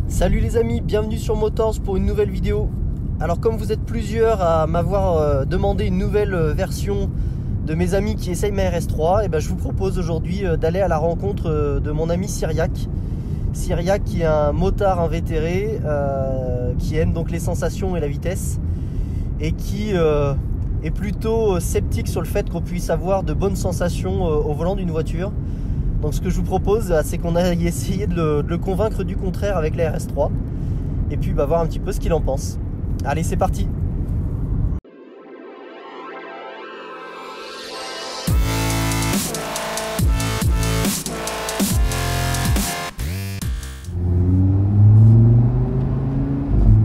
Salut les amis, bienvenue sur Motors pour une nouvelle vidéo. Alors comme vous êtes plusieurs à m'avoir demandé une nouvelle version de mes amis qui essayent ma RS3, et ben je vous propose aujourd'hui d'aller à la rencontre de mon ami Cyriac. Cyriac qui est un motard invétéré, qui aime donc les sensations et la vitesse, et qui est plutôt sceptique sur le fait qu'on puisse avoir de bonnes sensations au volant d'une voiture. Donc ce que je vous propose, c'est qu'on aille essayer de le convaincre du contraire avec la RS3 et puis voir un petit peu ce qu'il en pense. Allez, c'est parti!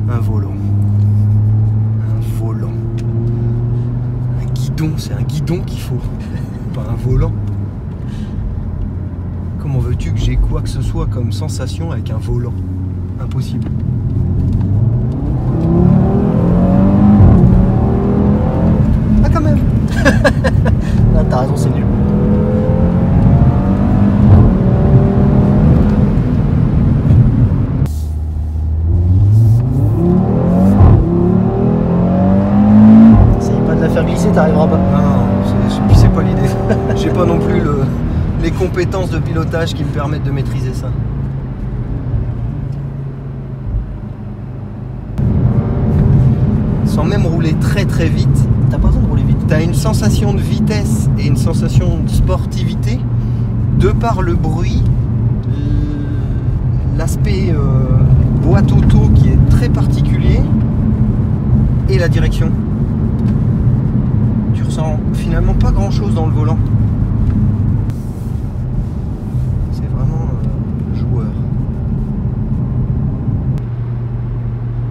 Un volant. Un volant. Un guidon, c'est un guidon qu'il faut, pas un volant. Comment veux-tu que j'ai quoi que ce soit comme sensation avec un volant? Impossible. Ah quand même. Ah, t'as raison, c'est nul. Essaye pas de la faire glisser, t'arriveras pas. Non, puis c'est pas l'idée. J'ai pas non plus les compétences de pilotage qui me permettent de maîtriser ça. Sans même rouler très très vite, T'as pas besoin de rouler vite. tu as une sensation de vitesse et une sensation de sportivité de par le bruit, l'aspect boîte auto qui est très particulier et la direction. Tu ressens finalement pas grand chose dans le volant. C'est vraiment joueur.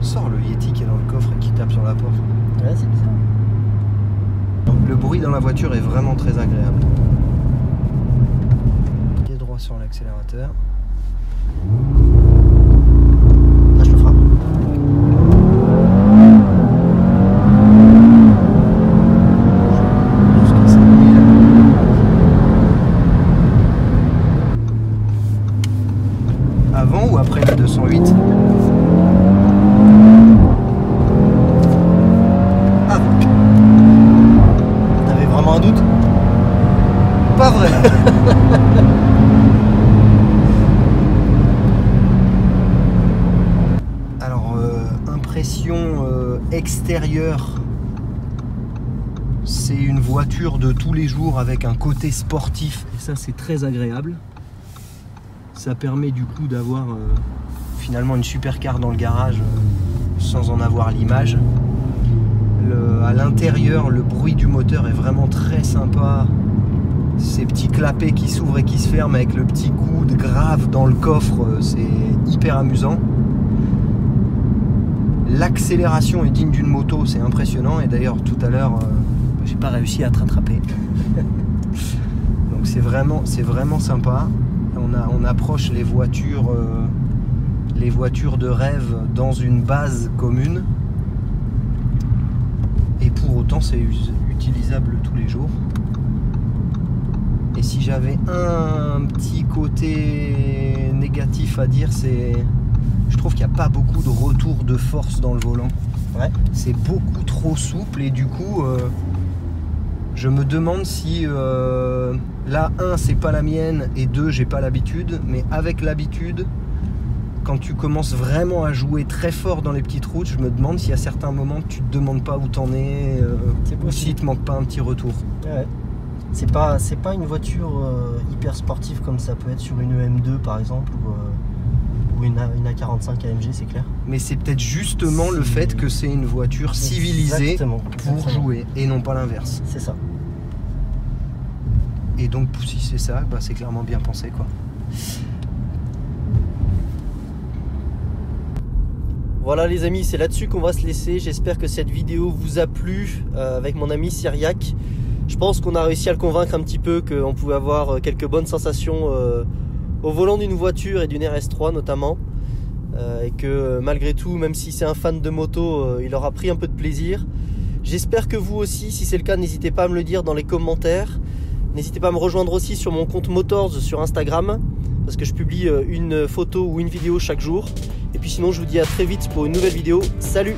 Sors le Yeti qui est dans le coffre et qui tape sur la porte. Ouais, c'est bizarre. Le bruit dans la voiture est vraiment très agréable. Pied droit sur l'accélérateur. Là, je le frappe. Jusqu'à 5000. Avant ou après la 208? Ah, T'avais vraiment un doute? pas vrai. Alors, impression extérieure, c'est une voiture de tous les jours avec un côté sportif. Et ça, c'est très agréable. Ça permet du coup d'avoir finalement une supercar dans le garage sans en avoir l'image. À l'intérieur, le bruit du moteur est vraiment très sympa. Ces petits clapets qui s'ouvrent et qui se ferment avec le petit coup de grave dans le coffre, c'est hyper amusant. L'accélération est digne d'une moto, c'est impressionnant. Et d'ailleurs, tout à l'heure, j'ai pas réussi à te rattraper. Donc c'est vraiment sympa. On approche les voitures de rêve dans une base commune. Et pour autant, c'est utilisable tous les jours. Et si j'avais un petit côté négatif à dire, c'est... Je trouve qu'il n'y a pas beaucoup de retour de force dans le volant. Ouais. C'est beaucoup trop souple et du coup, je me demande si... là, 1, c'est pas la mienne et 2, j'ai pas l'habitude. Mais avec l'habitude... Quand tu commences vraiment à jouer très fort dans les petites routes, je me demande si à certains moments tu te demandes pas où t'en es, ou s'il te manque pas un petit retour. Ouais. C'est pas une voiture hyper sportive comme ça peut être sur une EM2 par exemple ou une A45 AMG, c'est clair. Mais c'est peut-être justement le fait que c'est une voiture civilisée pour jouer et non pas l'inverse. C'est ça. Et donc si c'est ça, bah, c'est clairement bien pensé quoi. Voilà les amis, c'est là-dessus qu'on va se laisser. J'espère que cette vidéo vous a plu avec mon ami Cyriac. Je pense qu'on a réussi à le convaincre un petit peu qu'on pouvait avoir quelques bonnes sensations au volant d'une voiture et d'une RS3 notamment. Et que malgré tout, même si c'est un fan de moto, il aura pris un peu de plaisir. J'espère que vous aussi, si c'est le cas, n'hésitez pas à me le dire dans les commentaires. N'hésitez pas à me rejoindre aussi sur mon compte Motors sur Instagram, parce que je publie une photo ou une vidéo chaque jour. Et puis sinon je vous dis à très vite pour une nouvelle vidéo. Salut!